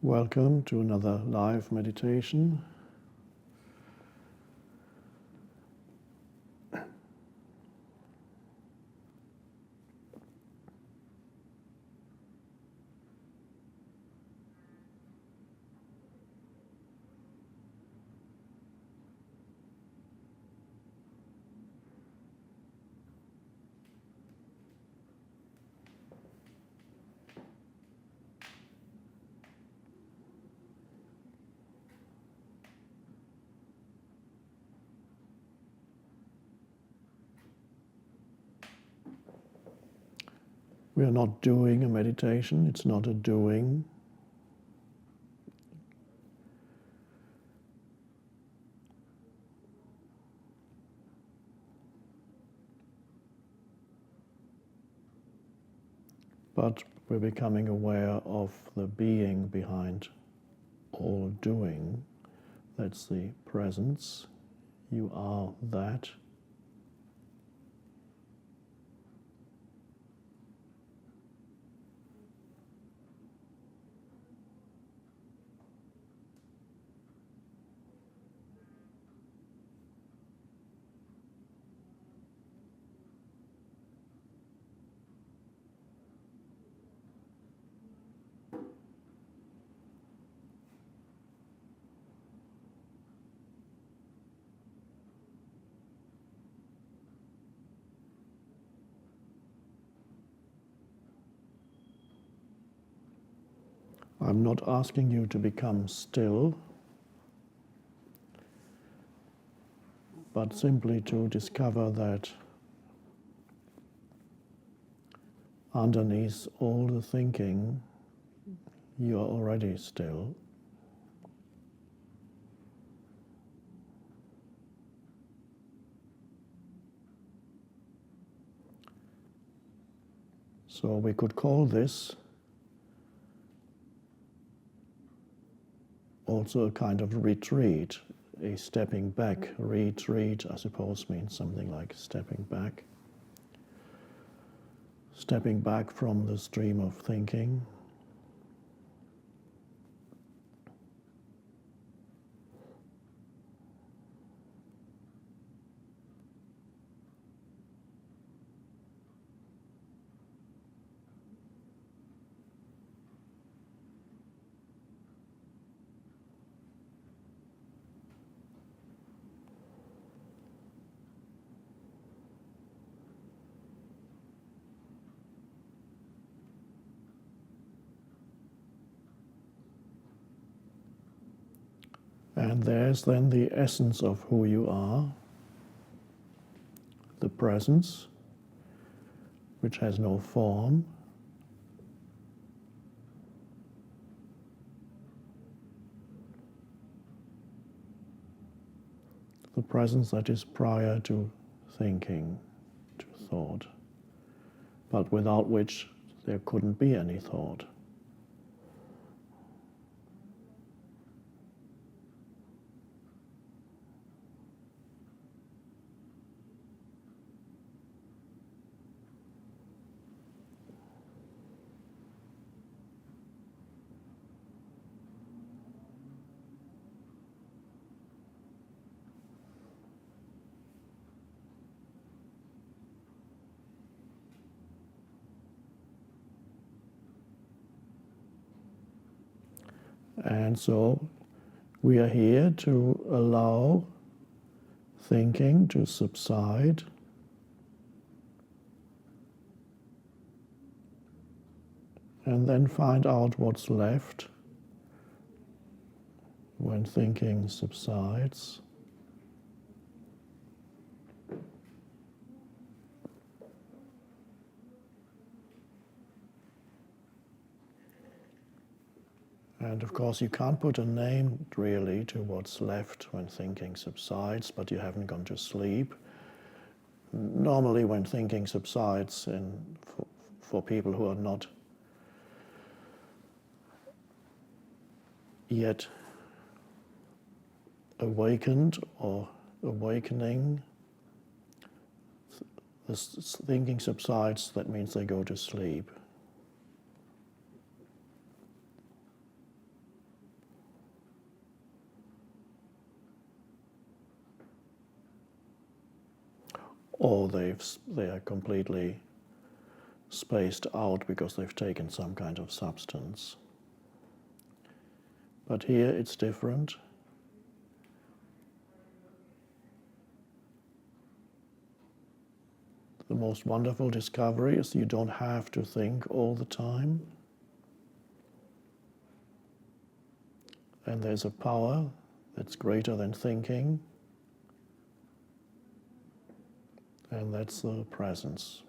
Welcome to another live meditation. We are not doing a meditation, it's not a doing. But we're becoming aware of the being behind all doing. That's the presence. You are that. I'm not asking you to become still, but simply to discover that underneath all the thinking, you are already still. So we could call this also a kind of retreat, a stepping back. Retreat, I suppose, means something like stepping back. Stepping back from the stream of thinking. And there's then the essence of who you are, the presence, which has no form. The presence that is prior to thinking, to thought, but without which there couldn't be any thought. And so we are here to allow thinking to subside, and then find out what's left when thinking subsides. And of course you can't put a name really to what's left when thinking subsides, but you haven't gone to sleep. Normally when thinking subsides, for people who are not yet awakened or awakening, this thinking subsides, that means they go to sleep. or they are completely spaced out because they've taken some kind of substance. But here it's different. The most wonderful discovery is you don't have to think all the time. And there's a power that's greater than thinking, and that's the presence.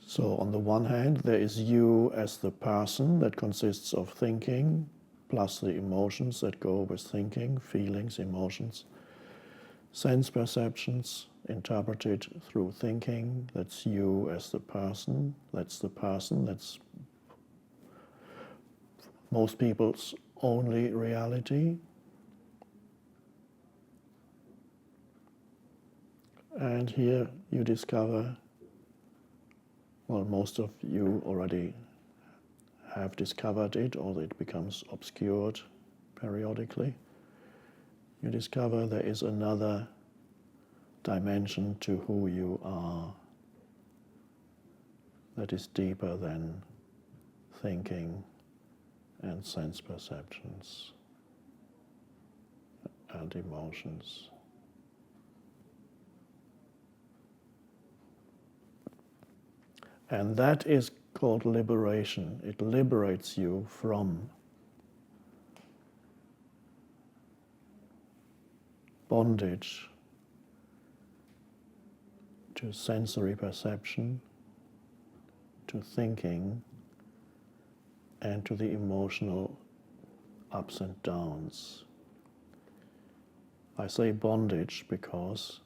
So on the one hand, there is you as the person that consists of thinking, plus the emotions that go with thinking, feelings, emotions, sense perceptions interpreted through thinking. That's you as the person. That's most people's only reality. And here you discover, well, most of you already have discovered it, or it becomes obscured periodically. You discover there is another dimension to who you are that is deeper than thinking and sense perceptions and emotions. And that is called liberation. It liberates you from bondage to sensory perception, to thinking, and to the emotional ups and downs. I say bondage because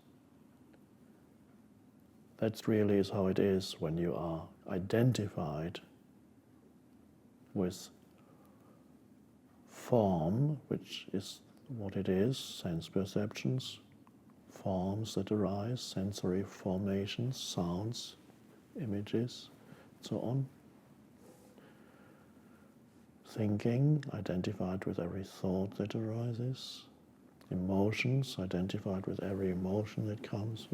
that really is how it is when you are identified with form, which is what it is, sense perceptions, forms that arise, sensory formations, sounds, images, and so on. Thinking, identified with every thought that arises. Emotions, identified with every emotion that comes.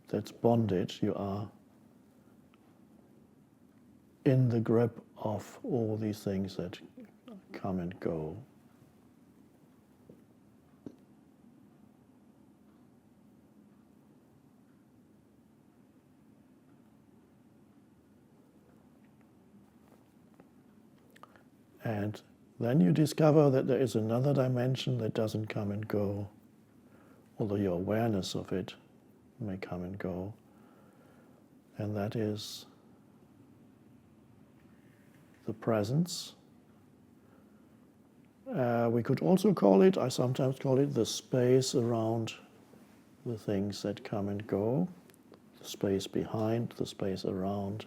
That's bondage. You are in the grip of all these things that come and go. And then you discover that there is another dimension that doesn't come and go, although your awareness of it may come and go. And that is the presence. We could also call it, I sometimes call it, the space around the things that come and go, the space behind, the space around.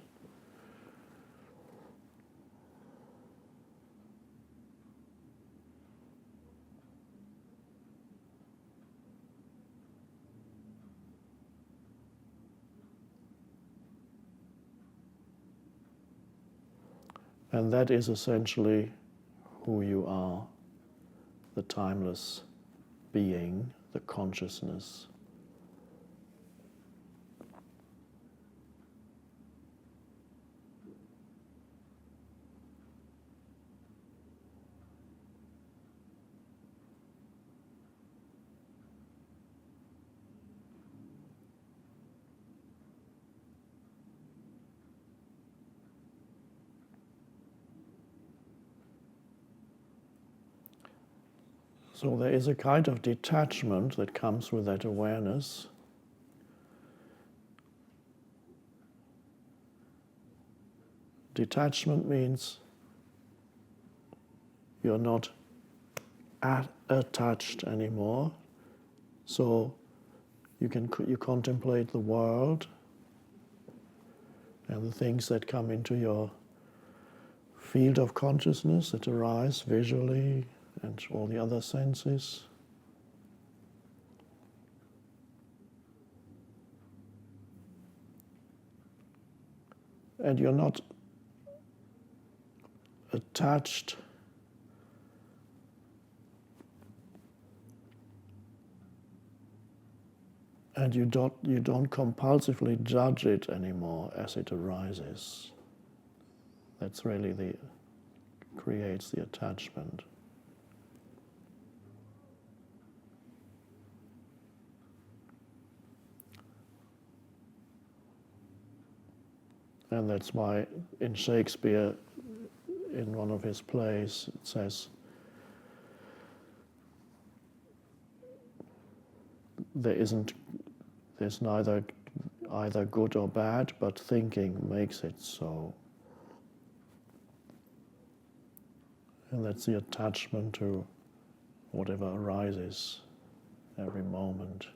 And that is essentially who you are, the timeless being, the consciousness. So there is a kind of detachment that comes with that awareness. Detachment means you're not attached anymore. So you contemplate the world and the things that come into your field of consciousness that arise visually, and all the other senses. and you're not attached and you don't compulsively judge it anymore as it arises. That's really creates the attachment. And that's why in Shakespeare, in one of his plays, it says, there's neither either good or bad, but thinking makes it so. And that's the attachment to whatever arises every moment.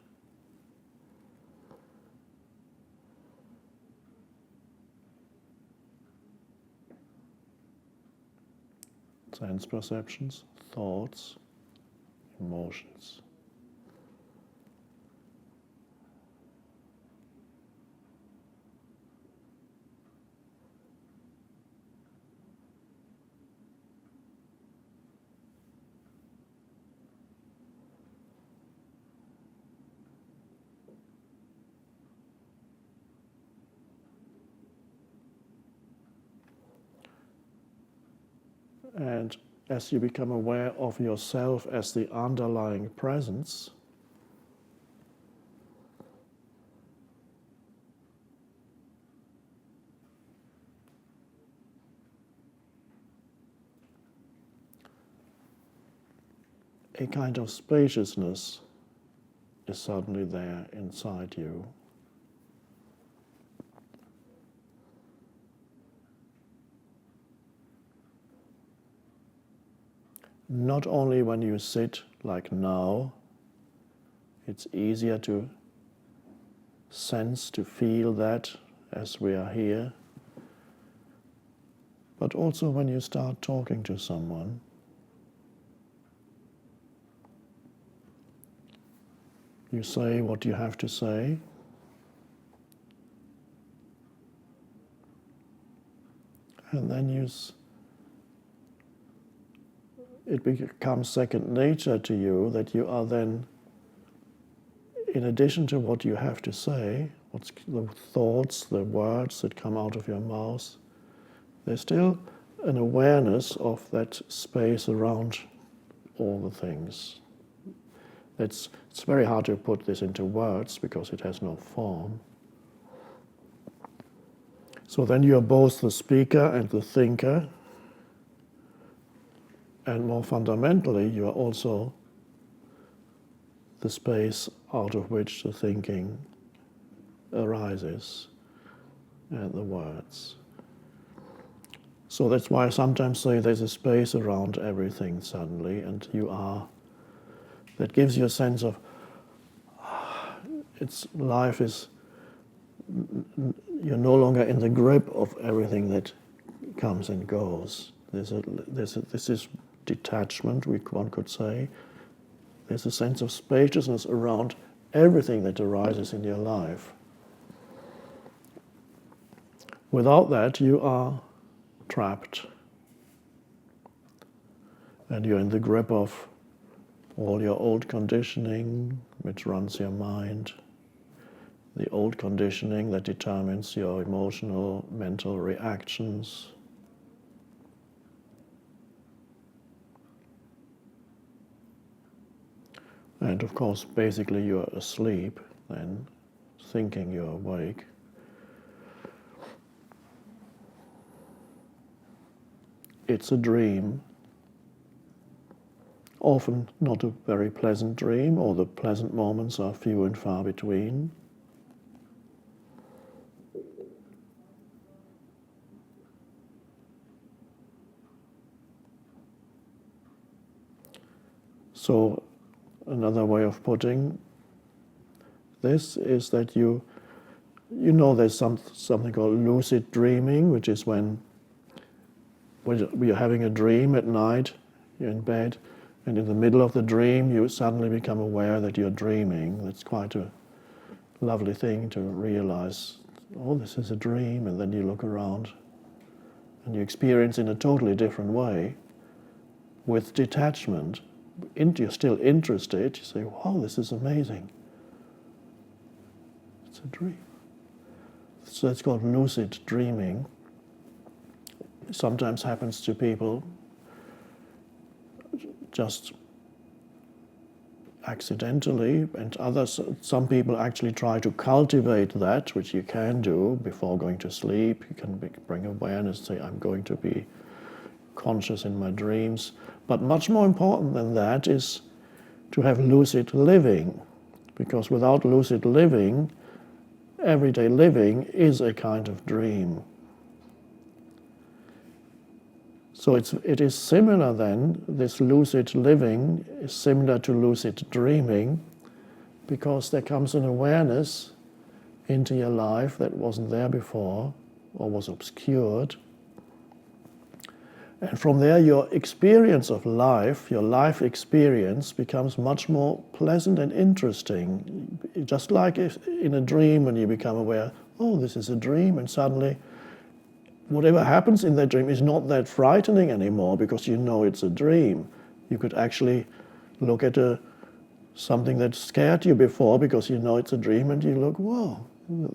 Sense perceptions, thoughts, emotions. And as you become aware of yourself as the underlying presence, a kind of spaciousness is suddenly there inside you. Not only when you sit like now, it's easier to sense, to feel that as we are here, but also when you start talking to someone. You say what you have to say, and then it becomes second nature to you that you are then, in addition to what you have to say, what's the thoughts, the words that come out of your mouth, there's still an awareness of that space around all the things. It's very hard to put this into words because it has no form. So then you are both the speaker and the thinker, and more fundamentally, you are also the space out of which the thinking arises and the words. So that's why I sometimes say there's a space around everything suddenly, and that gives you a sense of life is, you're no longer in the grip of everything that comes and goes. This is detachment, one could say. There's a sense of spaciousness around everything that arises in your life. Without that, you are trapped. And you're in the grip of all your old conditioning, which runs your mind. The old conditioning that determines your emotional, mental reactions. And of course, basically you're asleep then, thinking you're awake. It's a dream, often not a very pleasant dream, or the pleasant moments are few and far between. So another way of putting this is that you know there's something called lucid dreaming, which is when you're having a dream at night, you're in bed, and in the middle of the dream you suddenly become aware that you're dreaming. That's quite a lovely thing to realize oh, this is a dream, and then you look around and you experience in a totally different way. With detachment, you're still interested, you say, wow, this is amazing. It's a dream. So it's called lucid dreaming. Sometimes happens to people just accidentally, and some people actually try to cultivate that, which you can do before going to sleep. You can bring awareness, say, I'm going to be conscious in my dreams. But much more important than that is to have lucid living, because without lucid living, everyday living is a kind of dream. So it is similar then, this lucid living is similar to lucid dreaming, because there comes an awareness into your life that wasn't there before or was obscured. And from there your experience of life, your life experience becomes much more pleasant and interesting. Just like if in a dream when you become aware, oh, this is a dream, and suddenly whatever happens in that dream is not that frightening anymore because you know it's a dream. You could actually look at something that scared you before because you know it's a dream, and you look, whoa,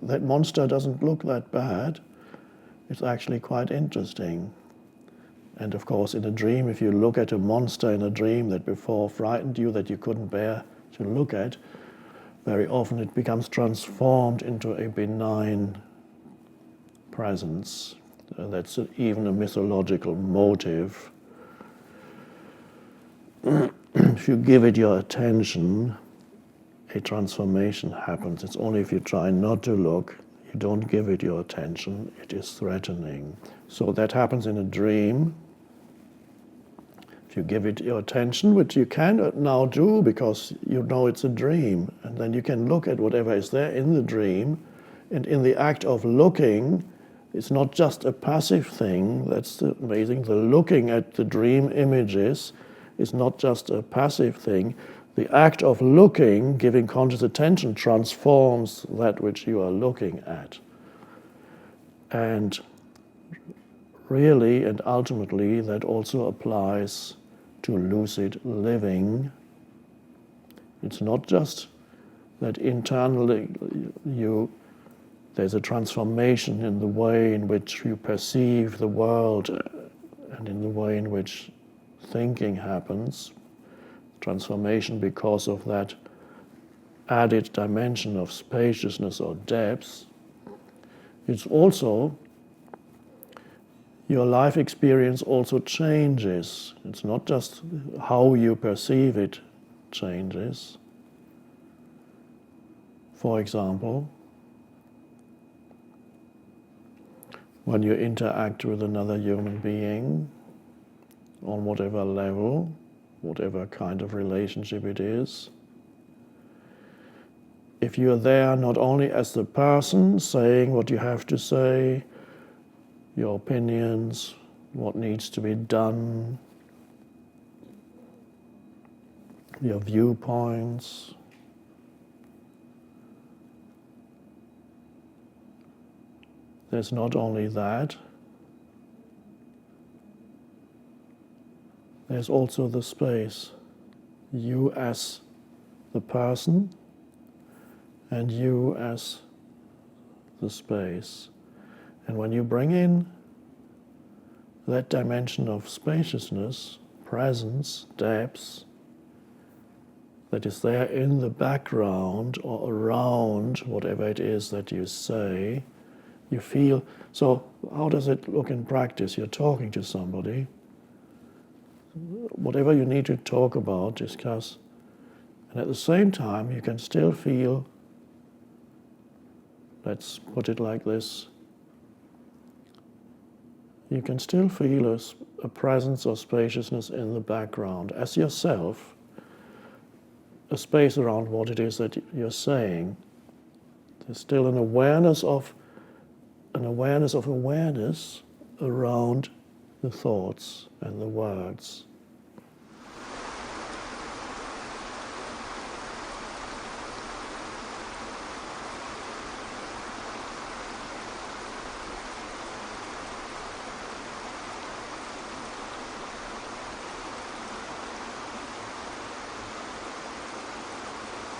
that monster doesn't look that bad. It's actually quite interesting. And of course, in a dream, if you look at a monster in a dream that before frightened you, that you couldn't bear to look at, very often it becomes transformed into a benign presence. That's even a mythological motive. If you give it your attention, a transformation happens. It's only if you try not to look, you don't give it your attention, it is threatening. So that happens in a dream. If you give it your attention, which you can now do because you know it's a dream, and then you can look at whatever is there in the dream, and in the act of looking, it's not just a passive thing. That's amazing. The looking at the dream images is not just a passive thing. The act of looking, giving conscious attention, transforms that which you are looking at. And really and ultimately, that also applies to lucid living. It's not just that internally there's a transformation in the way in which you perceive the world and in the way in which thinking happens. Transformation because of that added dimension of spaciousness or depth. It's also, your life experience also changes. It's not just how you perceive it changes. For example, when you interact with another human being, on whatever level, whatever kind of relationship it is, if you're there not only as the person saying what you have to say, your opinions, what needs to be done, your viewpoints, there's not only that, there's also the space. You as the person and you as the space. And when you bring in that dimension of spaciousness, presence, depth, that is there in the background or around whatever it is that you say, you feel. So how does it look in practice? You're talking to somebody, whatever you need to talk about, discuss, and at the same time you can still feel, let's put it like this, you can still feel a presence or spaciousness in the background as yourself, a space around what it is that you're saying. There's still an awareness of awareness around the thoughts and the words.